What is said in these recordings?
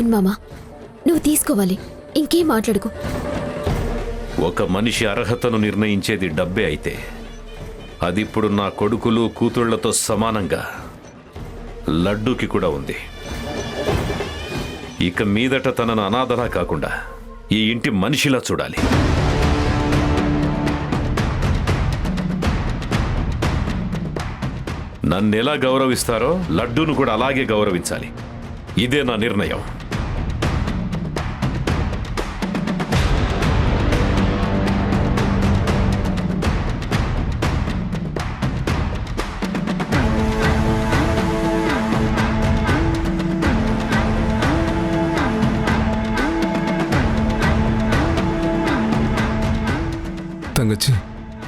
అవును మామా, నువ్వు తీసుకోవాలి, ఇంకేం మాట్లాడుకో. ఒక మనిషి అర్హతను నిర్ణయించేది డబ్బే అయితే అది ఇప్పుడు నా కొడుకులు కూతుళ్లతో సమానంగా లడ్డూకి కూడా ఉంది. ఇక మీదట తనను అనాథలా కాకుండా ఈ ఇంటి మనిషిలా చూడాలి. నన్నెలా గౌరవిస్తారో లడ్డూను కూడా అలాగే గౌరవించాలి. ఇదే నా నిర్ణయం. తంగచ్చి,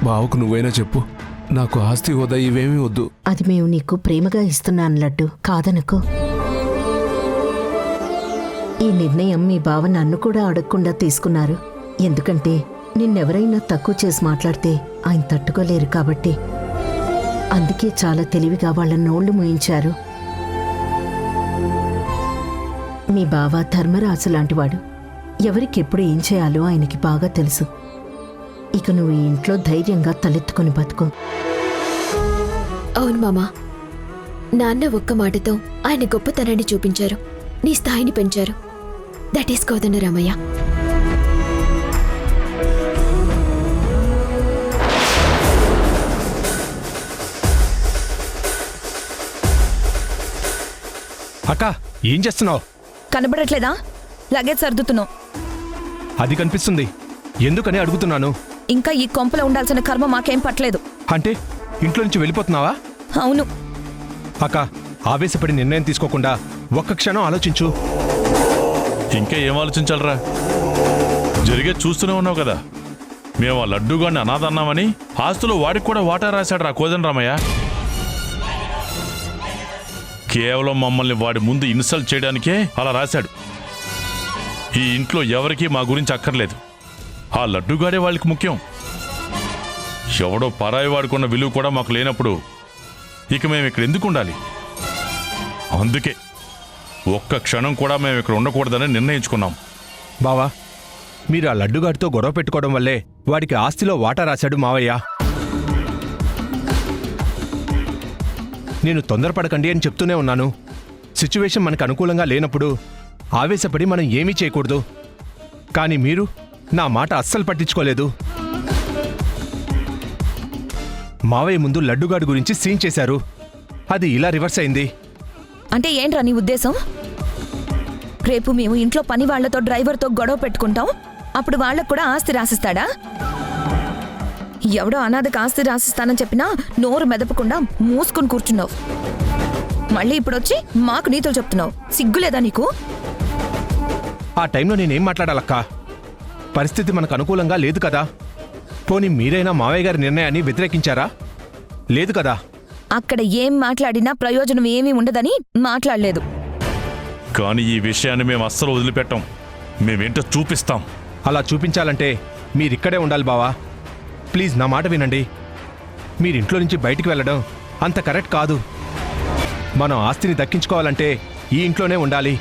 బావకు నువ్వైనా చెప్పు, నాకు ఆస్తి హోదా ఇవేమీ వద్దు. అది మేము నీకు ప్రేమగా ఇస్తున్నాను లడ్డు, కాదనుకో. ఈ నిర్ణయం మీ బావ నన్ను కూడా అడగకుండా తీసుకున్నారు. ఎందుకంటే నిన్నెవరైనా తక్కువ చేసి మాట్లాడితే ఆయన తట్టుకోలేరు కాబట్టి. అందుకే చాలా తెలివిగా వాళ్ళ నోళ్లు మూయించారు. మీ బావ ధర్మరాజు లాంటివాడు. ఎవరికెప్పుడు ఏం చేయాలో ఆయనకి బాగా తెలుసు. ఇక నువ్వు ఈ ఇంట్లో ధైర్యంగా తలెత్తుకుని బతుకు. అవును మామా, నాన్న ఒక్క మాటతో ఆయన గొప్పతనాన్ని చూపించారు, నీ స్థాయిని పెంచారు. That is Kodandaramayya. అక్క, ఏం చేస్తున్నావు? కనబడట్లేదా? లగేజ్ సర్దుతున్నావు. అది కనిపిస్తుంది, ఎందుకని అడుగుతున్నాను. ఇంకా ఈ కొంపలో ఉండాల్సిన కర్మ మాకేం పట్టలేదు. అంటే ఇంట్లో నుంచి వెళ్ళిపోతున్నావా? అవును. అక్క, ఆవేశపడి నిర్ణయం తీసుకోకుండా ఒక్క క్షణం ఆలోచించు. ఇంకా ఏం ఆలోచించాలరా? జరిగే చూస్తూనే ఉన్నావు కదా. మేము ఆ లడ్డూగాడిని అనాథ అన్నామని ఆస్తులు వాడికి కూడా వాటా రాశాడు రా కోదండరామయ్య. కేవలం మమ్మల్ని వాడి ముందు ఇన్సల్ట్ చేయడానికే అలా రాశాడు. ఈ ఇంట్లో ఎవరికీ మా గురించి అక్కర్లేదు. ఆ లడ్డూగాడే వాళ్ళకి ముఖ్యం. ఎవడో పరాయి వాడుకున్న విలువ కూడా మాకు లేనప్పుడు ఇక మేము ఇక్కడ ఎందుకు ఉండాలి? అందుకే ఒక్క క్షణం కూడా మేము ఇక్కడ ఉండకూడదని నిర్ణయించుకున్నాం. బావా, మీరు ఆ లడ్డుగాడితో గొడవ పెట్టుకోవడం వల్లే వాడికి ఆస్తిలో వాటా రాశాడు మావయ్య. నేను తొందరపడకండి అని చెప్తూనే ఉన్నాను. సిచ్యువేషన్ మనకు అనుకూలంగా లేనప్పుడు ఆవేశపడి మనం ఏమీ చేయకూడదు. కానీ మీరు నా మాట అస్సలు పట్టించుకోలేదు. మావయ్య ముందు లడ్డుగాడు గురించి సీన్ చేశారు. అది ఇలా రివర్స్ అయింది. అంటే ఏంట్రా నీ ఉద్దేశం? రేపు మేము ఇంట్లో పని వాళ్లతో డ్రైవర్తో గొడవ పెట్టుకుంటాం, అప్పుడు వాళ్లకు కూడా ఆస్తి రాసిస్తాడా? ఎవడో అనాథకు ఆస్తి రాసిస్తానని చెప్పినా నోరు మెదపకుండా మూసుకుని కూర్చున్నావు. మళ్ళీ ఇప్పుడొచ్చి మాకు నీతులు చెప్తున్నావు. సిగ్గులేదా నీకు? ఆ టైంలో నేనేం మాట్లాడాలక్కా? పరిస్థితి మనకు అనుకూలంగా లేదు కదా. పోనీ మీరైనా మావయ్య గారి నిర్ణయాన్ని వ్యతిరేకించారా? లేదు కదా. అక్కడ ఏం మాట్లాడినా ప్రయోజనం ఏమీ ఉండదని మాట్లాడలేదు. కానీ ఈ విషయాన్ని మేము అస్సలు వదిలిపెట్టాం. మేమేంటో చూపిస్తాం. అలా చూపించాలంటే మీరిక్కడే ఉండాలి బావా. ప్లీజ్ నా మాట వినండి. మీరింట్లో నుంచి బయటికి వెళ్ళడం అంత కరెక్ట్ కాదు. మనం ఆస్తిని దక్కించుకోవాలంటే ఈ ఇంట్లోనే ఉండాలి.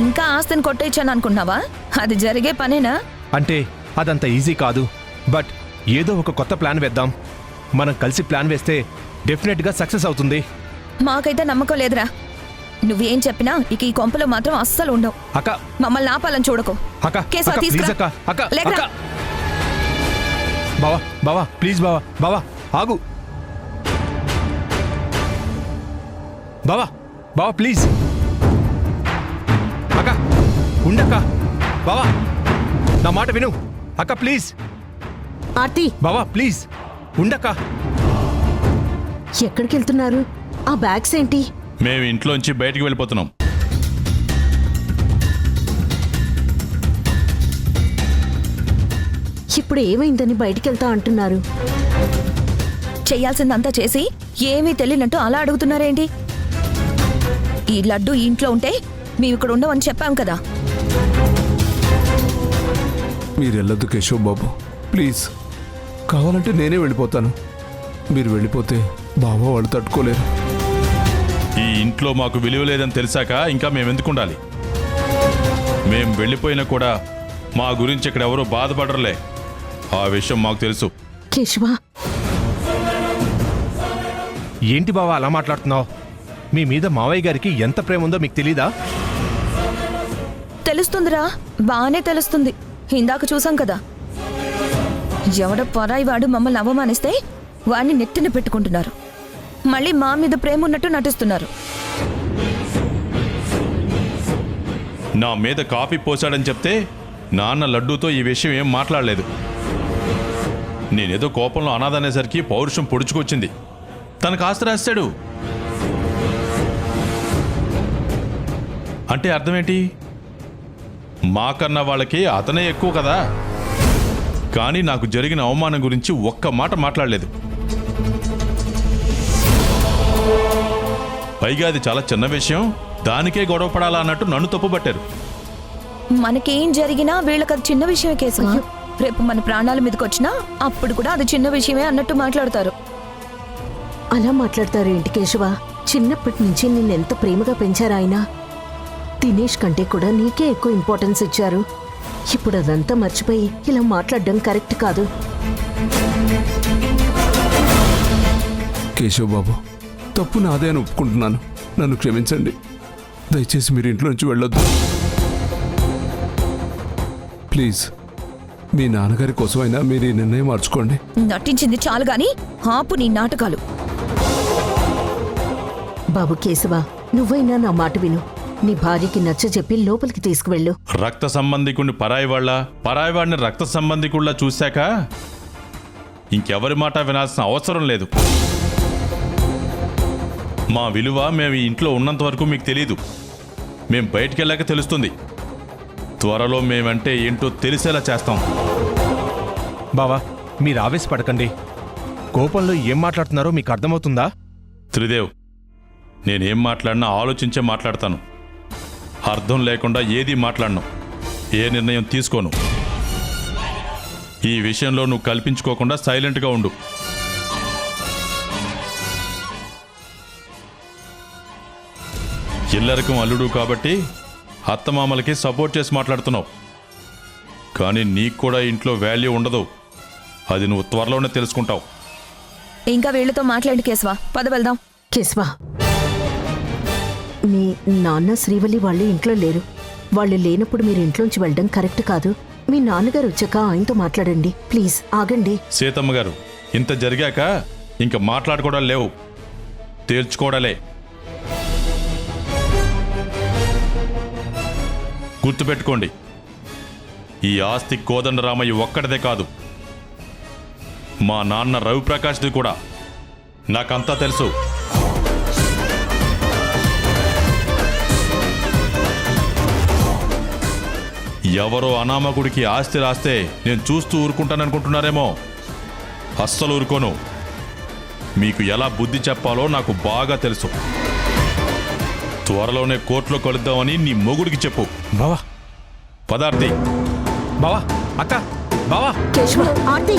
ఇంకా ఆస్తిని కొట్టేయచ్చాను అనుకున్నావా? అది జరిగే పనేనా? అంటే అదంత ఈజీ కాదు. బట్ ఏదో ఒక కొత్త ప్లాన్ వేద్దాం. మనం కలిసి ప్లాన్ వేస్తే డెఫినెట్గా సక్సెస్ అవుతుంది. మాకైతే నమ్మకం లేదురా. నువ్వేం చెప్పినా ఇక ఈ కొంపలో మాత్రం అస్సలు ఉండవు. అక్క, మమ్మల్ని ఆపాలని చూడకు. అక్క, కేశవ, అక్క, తీసుకురా. ప్లీజ్ అక్క, అక్క, లేకరా. అక్క. బావా, బావా, ప్లీజ్ బావా, బావా ఆగు. బావా, బావా ప్లీజ్. అక్క, ఉండక్క. బావా, నా మాట విను. అక్క ప్లీజ్. ఆర్తి, బావా ప్లీజ్ ఉండక్క. ఎక్కడికి వెళ్తున్నారు? ఆ బ్యాగ్స్ ఏంటి? మేము ఇంట్లోంచి బయటికి వెళ్ళిపోతున్నాం. ఇప్పుడు ఏమైందని బయటికెళ్తా అంటున్నారు? చెయ్యాల్సిందంతా చేసి ఏమీ తెలియనట్టు అలా అడుగుతున్నారేంటి? ఈ లడ్డు ఈ ఇంట్లో ఉంటే మేము ఇక్కడ ఉండవని చెప్పాం కదా. మీరు వెళ్ళొద్దు కేశవ్ బాబు, ప్లీజ్. కావాలంటే నేనే వెళ్ళిపోతాను. మీరు వెళ్ళిపోతే బావ వాళ్ళు తట్టుకోలేరు. ఈ ఇంట్లో మాకు విలువ లేదని తెలిసాక ఇంకా మేమెందుకు ఉండాలి? మేం వెళ్ళిపోయినా కూడా మా గురించి ఇక్కడ ఎవరూ బాధపడరులే. ఆ విషయం మాకు తెలుసు. కేశవ, ఏంటి బావా అలా మాట్లాడుతున్నావు? మీ మీద మావయ్య గారికి ఎంత ప్రేమ ఉందో మీకు తెలీదా? తెలుస్తుందిరా, బానే తెలుస్తుంది. ఇందాక చూసాం కదా, ఎవడ పరాయి వాడు మమ్మల్ని అవమానిస్తే వాడిని నెత్తిన పెట్టుకుంటున్నారు. మళ్ళీ మా మీద ప్రేమ ఉన్నట్టు నటిస్తున్నారు. నా మీద కాఫీ పోసాడని చెప్తే నాన్న లడ్డూతో ఈ విషయం ఏం మాట్లాడలేదు. నేనేదో కోపంలో అనాథనేసరికి పౌరుషం పొడుచుకొచ్చింది. తనకు ఆస్తి రాశాడు అంటే అర్థమేంటి? మాకన్నా వాళ్ళకి అతనే ఎక్కువ కదా. కానీ నాకు జరిగిన అవమానం గురించి ఒక్క మాట మాట్లాడలేదు. పైగా అది చాలా చిన్న విషయం, దానికే గొడవ పడాలా అన్నట్టు నన్ను తప్పుపట్టారు. మనకేం జరిగినా వీళ్ళకి అది చిన్న విషయమే కేశవ. రేపు మన ప్రాణాల మీదకి వచ్చినా అప్పుడు కూడా అది చిన్న విషయమే అన్నట్టు మాట్లాడతారు. అలా మాట్లాడతారు ఏంటి కేశవ? చిన్నప్పటి నుంచి నిన్నెంత ప్రేమగా పెంచారు ఆయన. దినేష్ కంటే కూడా నీకే ఎక్కువ ఇంపార్టెన్స్ ఇచ్చారు. ఇప్పుడు అదంతా మర్చిపోయి ఇలా మాట్లాడడం కరెక్ట్ కాదు. కేశవ్ బాబు, తప్పు నాదే అని ఒప్పుకుంటున్నాను. నన్ను క్షమించండి. దయచేసి మీరు ఇంట్లో నుంచి వెళ్ళొద్దు ప్లీజ్. మీ నాన్నగారి కోసమైనా మీరు ఈ నిర్ణయం మార్చుకోండి. నటించింది చాలు గాని ఆపు నీ నాటకాలు. బాబు కేశవ, నువ్వైనా నా మాట విను. నీ భార్యకి నచ్చజెప్పి లోపలికి తీసుకువెళ్ళు. రక్త సంబంధికుడిని పరాయివాడిని రక్త సంబంధికుళ్ళ చూశాక ఇంకెవరి మాట వినాల్సిన అవసరం లేదు. మా విలువ మేము ఈ ఇంట్లో ఉన్నంత వరకు మీకు తెలీదు. మేం బయటికెళ్ళాక తెలుస్తుంది. త్వరలో మేమంటే ఏంటో తెలిసేలా చేస్తాం. బావా, మీరు ఆవేశపడకండి. కోపంలో ఏం మాట్లాడుతున్నారో మీకు అర్థమవుతుందా? త్రిదేవ్, నేనేం మాట్లాడినా ఆలోచించే మాట్లాడతాను. అర్థం లేకుండా ఏదీ మాట్లాడను, ఏ నిర్ణయం తీసుకోను. ఈ విషయంలో నువ్వు కల్పించుకోకుండా సైలెంట్గా ఉండు. ఇల్లరకం అల్లుడు కాబట్టి అత్తమామలకి సపోర్ట్ చేసి మాట్లాడుతున్నావు. కానీ నీకు కూడా ఇంట్లో వాల్యూ ఉండదు. అది నువ్వు త్వరలోనే తెలుసుకుంటావు. ఇంకా వీళ్ళతో మాట్లాడి కేశవ, పద వెళ్దాం. కేశవ, మీ నాన్న శ్రీవల్లి వాళ్ళు ఇంట్లో లేరు. వాళ్ళు లేనప్పుడు మీరు ఇంట్లోంచి వెళ్ళడం కరెక్ట్ కాదు. మీ నాన్నగారు వచ్చాక ఆయనతో మాట్లాడండి. ప్లీజ్ ఆగండి. సీతమ్మ గారు, ఇంత జరిగాక ఇంకా మాట్లాడుకోవడం లేవు, తేల్చుకోవడాలే. గుర్తుపెట్టుకోండి, ఈ ఆస్తి కోదండరామయ్య ఒక్కడిదే కాదు, మా నాన్న రవిప్రకాష్ది కూడా. నాకంతా తెలుసు. ఎవరో అనామకుడికి ఆస్తి రాస్తే నేను చూస్తూ ఊరుకుంటాననుకుంటున్నారేమో. అస్సలు ఊరుకోను. మీకు ఎలా బుద్ధి చెప్పాలో నాకు బాగా తెలుసు. త్వరలోనే కోర్టులో కలుద్దామని నీ మొగుడికి చెప్పు. బావా, పదార్థి. బావా, అక్క, బావా. కేశవ, ఆర్తి.